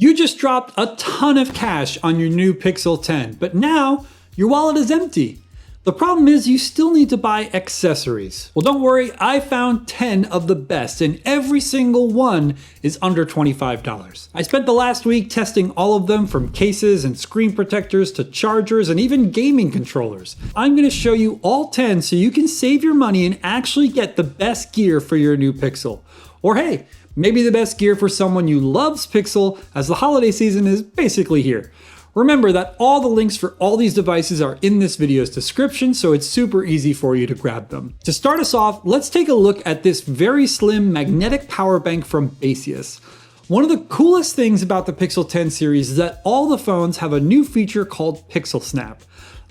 You just dropped a ton of cash on your new Pixel 10, but now your wallet is empty. The problem is you still need to buy accessories. Well, don't worry, I found 10 of the best, and every single one is under $25. I spent the last week testing all of them, from cases and screen protectors to chargers and even gaming controllers. I'm gonna show you all 10 so you can save your money and actually get the best gear for your new Pixel. Or hey, maybe the best gear for someone who loves Pixel, as the holiday season is basically here. Remember that all the links for all these devices are in this video's description, so it's super easy for you to grab them. To start us off, let's take a look at this very slim magnetic power bank from Baseus. One of the coolest things about the Pixel 10 series is that all the phones have a new feature called Pixel Snap.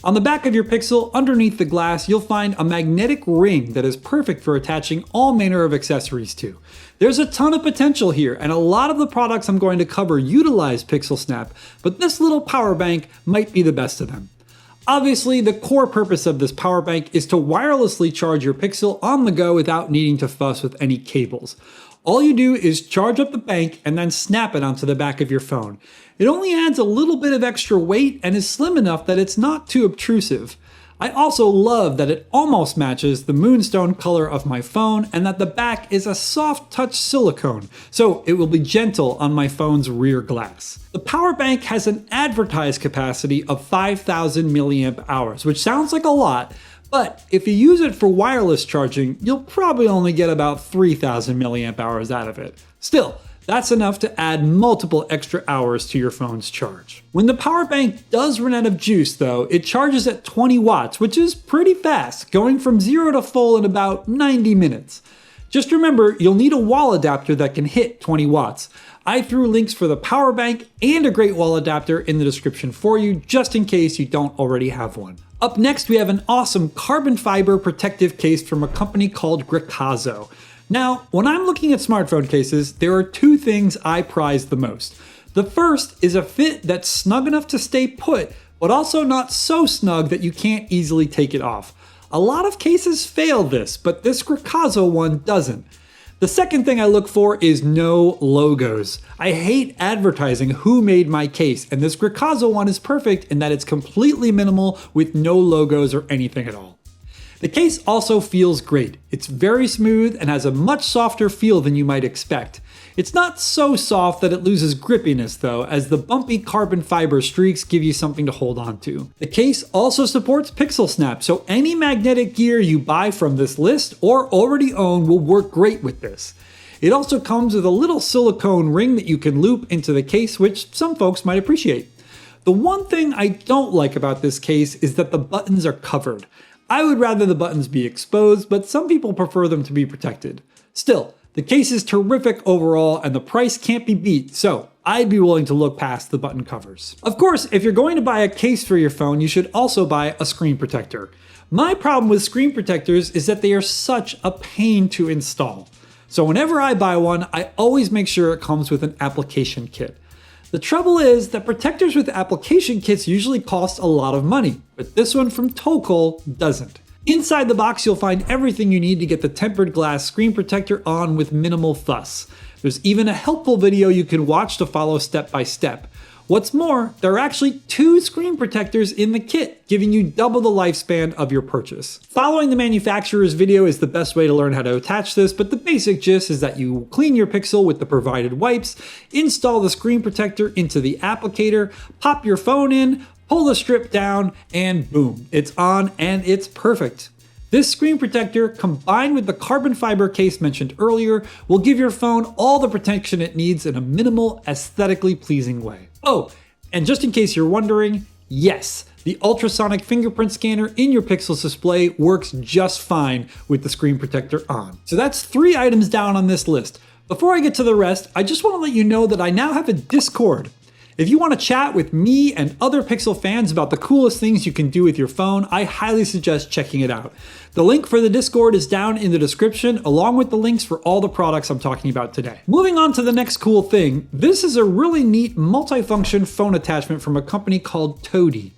On the back of your Pixel, underneath the glass, you'll find a magnetic ring that is perfect for attaching all manner of accessories to. There's a ton of potential here, and a lot of the products I'm going to cover utilize Pixel Snap, but this little power bank might be the best of them. Obviously, the core purpose of this power bank is to wirelessly charge your Pixel on the go without needing to fuss with any cables. All you do is charge up the bank and then snap it onto the back of your phone. It only adds a little bit of extra weight and is slim enough that it's not too obtrusive. I also love that it almost matches the moonstone color of my phone and that the back is a soft touch silicone, so it will be gentle on my phone's rear glass. The power bank has an advertised capacity of 5,000 milliamp hours, which sounds like a lot, but if you use it for wireless charging, you'll probably only get about 3,000 milliamp hours out of it. Still, that's enough to add multiple extra hours to your phone's charge. When the power bank does run out of juice though, it charges at 20 watts, which is pretty fast, going from 0 to full in about 90 minutes. Just remember, you'll need a wall adapter that can hit 20 watts. I threw links for the power bank and a great wall adapter in the description for you, just in case you don't already have one. Up next, we have an awesome carbon fiber protective case from a company called Gricazo. Now, when I'm looking at smartphone cases, there are two things I prize the most. The first is a fit that's snug enough to stay put, but also not so snug that you can't easily take it off. A lot of cases fail this, but this Gricazo one doesn't. The second thing I look for is no logos. I hate advertising who made my case, and this Gricazo one is perfect in that it's completely minimal with no logos or anything at all. The case also feels great. It's very smooth and has a much softer feel than you might expect. It's not so soft that it loses grippiness though, as the bumpy carbon fiber streaks give you something to hold on to. The case also supports Pixel Snap, so any magnetic gear you buy from this list or already own will work great with this. It also comes with a little silicone ring that you can loop into the case, which some folks might appreciate. The one thing I don't like about this case is that the buttons are covered. I would rather the buttons be exposed, but some people prefer them to be protected. Still, the case is terrific overall and the price can't be beat, so I'd be willing to look past the button covers. Of course, if you're going to buy a case for your phone, you should also buy a screen protector. My problem with screen protectors is that they are such a pain to install. So whenever I buy one, I always make sure it comes with an application kit. The trouble is that protectors with application kits usually cost a lot of money, but this one from Tokol doesn't. Inside the box, you'll find everything you need to get the tempered glass screen protector on with minimal fuss. There's even a helpful video you can watch to follow step by step. What's more, there are actually 2 screen protectors in the kit, giving you double the lifespan of your purchase. Following the manufacturer's video is the best way to learn how to attach this, but the basic gist is that you clean your Pixel with the provided wipes, install the screen protector into the applicator, pop your phone in, pull the strip down, and boom, it's on and it's perfect. This screen protector, combined with the carbon fiber case mentioned earlier, will give your phone all the protection it needs in a minimal, aesthetically pleasing way. Oh, and just in case you're wondering, yes, the ultrasonic fingerprint scanner in your Pixel's display works just fine with the screen protector on. So that's 3 items down on this list. Before I get to the rest, I just want to let you know that I now have a Discord. If you want to chat with me and other Pixel fans about the coolest things you can do with your phone, I highly suggest checking it out. The link for the Discord is down in the description, along with the links for all the products I'm talking about today. Moving on to the next cool thing, this is a really neat multifunction phone attachment from a company called Toady.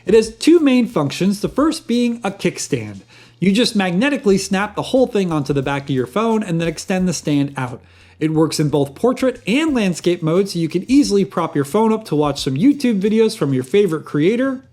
It has 2 main functions, the first being a kickstand. You just magnetically snap the whole thing onto the back of your phone and then extend the stand out. It works in both portrait and landscape mode, so you can easily prop your phone up to watch some YouTube videos from your favorite creator,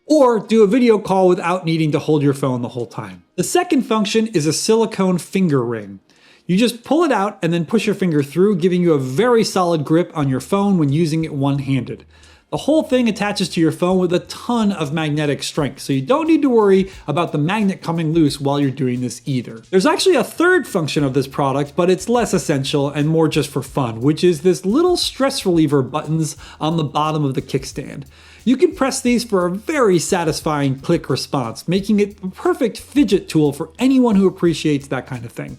or do a video call without needing to hold your phone the whole time. The second function is a silicone finger ring. You just pull it out and then push your finger through, giving you a very solid grip on your phone when using it one-handed. The whole thing attaches to your phone with a ton of magnetic strength, so you don't need to worry about the magnet coming loose while you're doing this either. There's actually a third function of this product, but it's less essential and more just for fun, which is this little stress reliever buttons on the bottom of the kickstand. You can press these for a very satisfying click response, making it the perfect fidget tool for anyone who appreciates that kind of thing.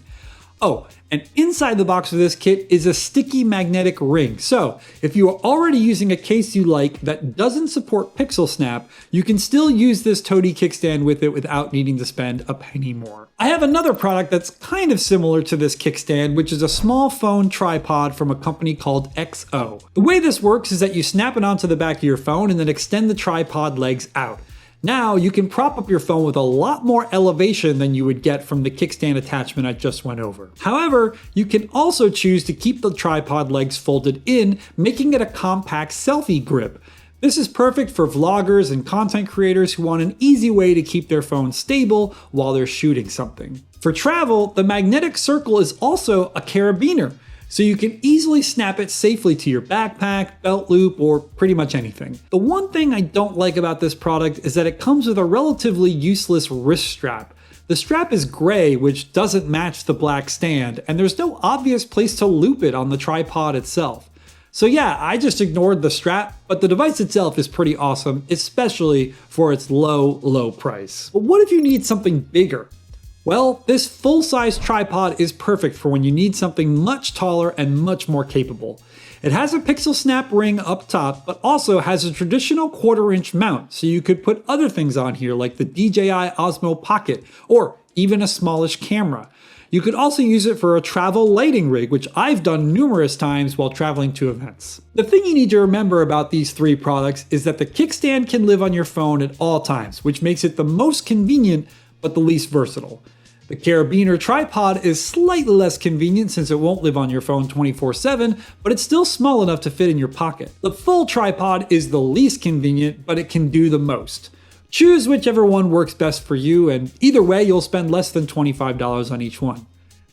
Oh, and inside the box of this kit is a sticky magnetic ring. So if you are already using a case you like that doesn't support Pixel Snap, you can still use this toady kickstand with it without needing to spend a penny more. I have another product that's kind of similar to this kickstand, which is a small phone tripod from a company called XO. The way this works is that you snap it onto the back of your phone and then extend the tripod legs out. Now you can prop up your phone with a lot more elevation than you would get from the kickstand attachment I just went over. However, you can also choose to keep the tripod legs folded in, making it a compact selfie grip. This is perfect for vloggers and content creators who want an easy way to keep their phone stable while they're shooting something. For travel, the magnetic circle is also a carabiner, so you can easily snap it safely to your backpack, belt loop, or pretty much anything. The one thing I don't like about this product is that it comes with a relatively useless wrist strap. The strap is gray, which doesn't match the black stand, and there's no obvious place to loop it on the tripod itself. So yeah, I just ignored the strap, but the device itself is pretty awesome, especially for its low price. But what if you need something bigger? Well, this full-size tripod is perfect for when you need something much taller and much more capable. It has a Pixel Snap ring up top, but also has a traditional 1/4-inch mount, so you could put other things on here like the DJI Osmo Pocket, or even a smallish camera. You could also use it for a travel lighting rig, which I've done numerous times while traveling to events. The thing you need to remember about these three products is that the kickstand can live on your phone at all times, which makes it the most convenient but the least versatile. The carabiner tripod is slightly less convenient since it won't live on your phone 24/7, but it's still small enough to fit in your pocket. The full tripod is the least convenient, but it can do the most. Choose whichever one works best for you, and either way you'll spend less than $25 on each one.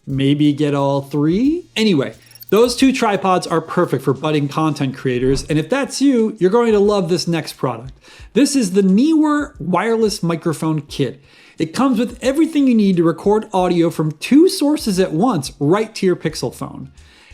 Maybe get all three? Anyway, those two tripods are perfect for budding content creators, and if that's you, you're going to love this next product. This is the Neewer wireless microphone kit. It comes with everything you need to record audio from two sources at once right to your Pixel phone.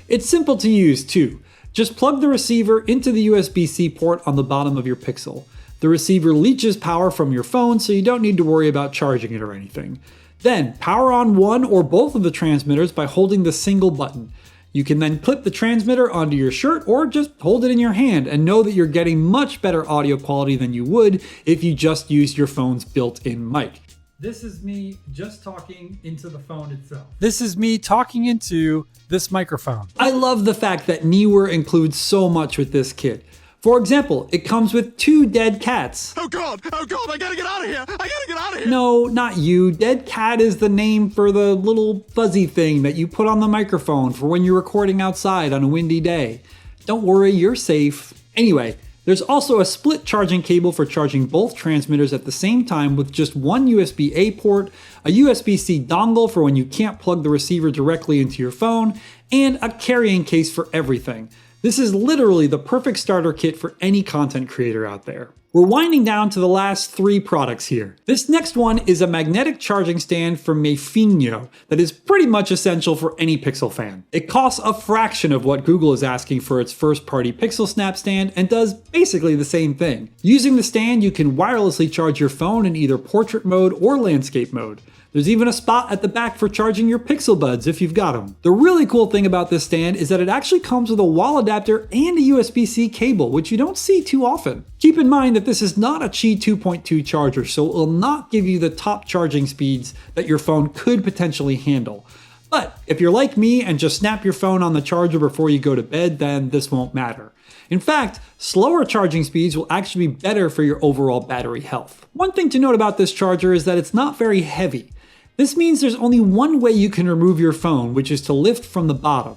It's simple to use too. Just plug the receiver into the USB-C port on the bottom of your Pixel. The receiver leaches power from your phone, so you don't need to worry about charging it or anything. Then power on one or both of the transmitters by holding the single button. You can then clip the transmitter onto your shirt or just hold it in your hand and know that you're getting much better audio quality than you would if you just used your phone's built-in mic. This is me just talking into the phone itself. This is me talking into this microphone. I love the fact that Neewer includes so much with this kit. For example, it comes with 2 dead cats. Oh God, I gotta get out of here. I gotta get out of here. No, not you. Dead cat is the name for the little fuzzy thing that you put on the microphone for when you're recording outside on a windy day. Don't worry, you're safe. Anyway, there's also a split charging cable for charging both transmitters at the same time with just one USB-A port, a USB-C dongle for when you can't plug the receiver directly into your phone, and a carrying case for everything. This is literally the perfect starter kit for any content creator out there. We're winding down to the last 3 products here. This next one is a magnetic charging stand from Mayfinho that is pretty much essential for any Pixel fan. It costs a fraction of what Google is asking for its first-party Pixel Snap stand and does basically the same thing. Using the stand, you can wirelessly charge your phone in either portrait mode or landscape mode. There's even a spot at the back for charging your Pixel Buds if you've got them. The really cool thing about this stand is that it actually comes with a wall adapter and a USB-C cable, which you don't see too often. Keep in mind that this is not a Qi 2.2 charger, so it will not give you the top charging speeds that your phone could potentially handle. But if you're like me and just snap your phone on the charger before you go to bed, then this won't matter. In fact, slower charging speeds will actually be better for your overall battery health. One thing to note about this charger is that it's not very heavy. This means there's only one way you can remove your phone, which is to lift from the bottom.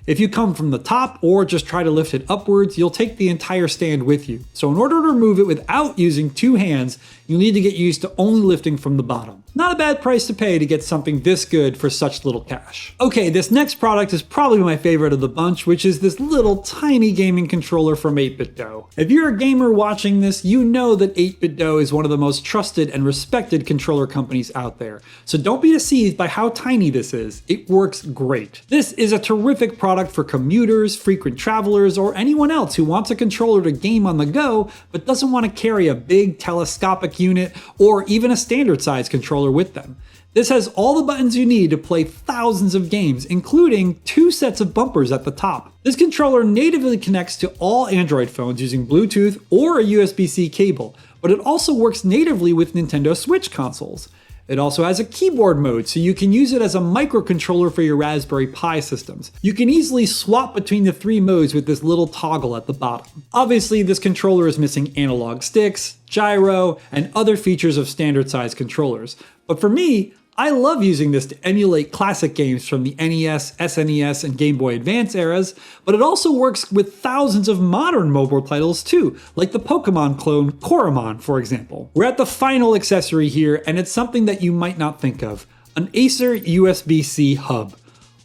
If you come from the top or just try to lift it upwards, you'll take the entire stand with you. So in order to remove it without using two hands, you'll need to get used to only lifting from the bottom. Not a bad price to pay to get something this good for such little cash. Okay, this next product is probably my favorite of the bunch, which is this little tiny gaming controller from 8BitDo. If you're a gamer watching this, you know that 8BitDo is one of the most trusted and respected controller companies out there. So don't be deceived by how tiny this is. It works great. This is a terrific product for commuters, frequent travelers, or anyone else who wants a controller to game on the go, but doesn't want to carry a big telescopic unit or even a standard size controller with them. This has all the buttons you need to play thousands of games, including 2 sets of bumpers at the top. This controller natively connects to all Android phones using Bluetooth or a USB-C cable, but it also works natively with Nintendo Switch consoles. It also has a keyboard mode, so you can use it as a microcontroller for your Raspberry Pi systems. You can easily swap between the 3 modes with this little toggle at the bottom. Obviously, this controller is missing analog sticks, gyro, and other features of standard size controllers. But for me, I love using this to emulate classic games from the NES, SNES, and Game Boy Advance eras, but it also works with thousands of modern mobile titles too, like the Pokemon clone Koromon, for example. We're at the final accessory here, and it's something that you might not think of: an Acer USB-C hub.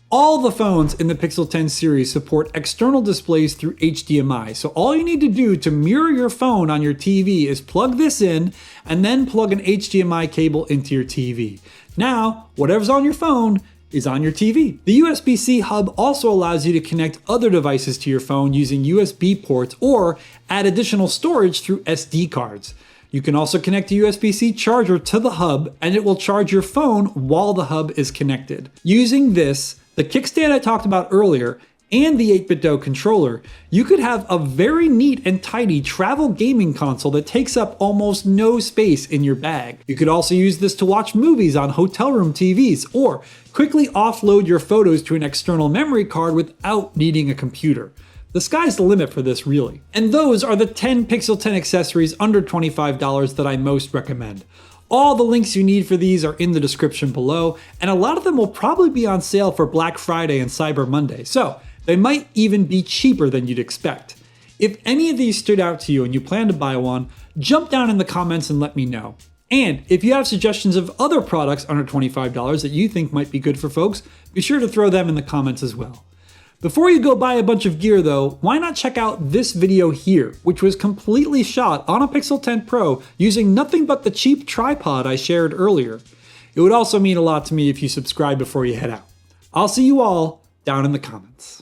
All the phones in the Pixel 10 series support external displays through HDMI, so all you need to do to mirror your phone on your TV is plug this in and then plug an HDMI cable into your TV. Now, whatever's on your phone is on your TV. The USB-C hub also allows you to connect other devices to your phone using USB ports or add additional storage through SD cards. You can also connect a USB-C charger to the hub and it will charge your phone while the hub is connected. Using this, the kickstand I talked about earlier, and the 8BitDo controller, you could have a very neat and tidy travel gaming console that takes up almost no space in your bag. You could also use this to watch movies on hotel room TVs or quickly offload your photos to an external memory card without needing a computer. The sky's the limit for this, really. And those are the 10 Pixel 10 accessories under $25 that I most recommend. All the links you need for these are in the description below, and a lot of them will probably be on sale for Black Friday and Cyber Monday, so they might even be cheaper than you'd expect. If any of these stood out to you and you plan to buy one, jump down in the comments and let me know. And if you have suggestions of other products under $25 that you think might be good for folks, be sure to throw them in the comments as well. Before you go buy a bunch of gear though, why not check out this video here, which was completely shot on a Pixel 10 Pro using nothing but the cheap tripod I shared earlier. It would also mean a lot to me if you subscribe before you head out. I'll see you all down in the comments.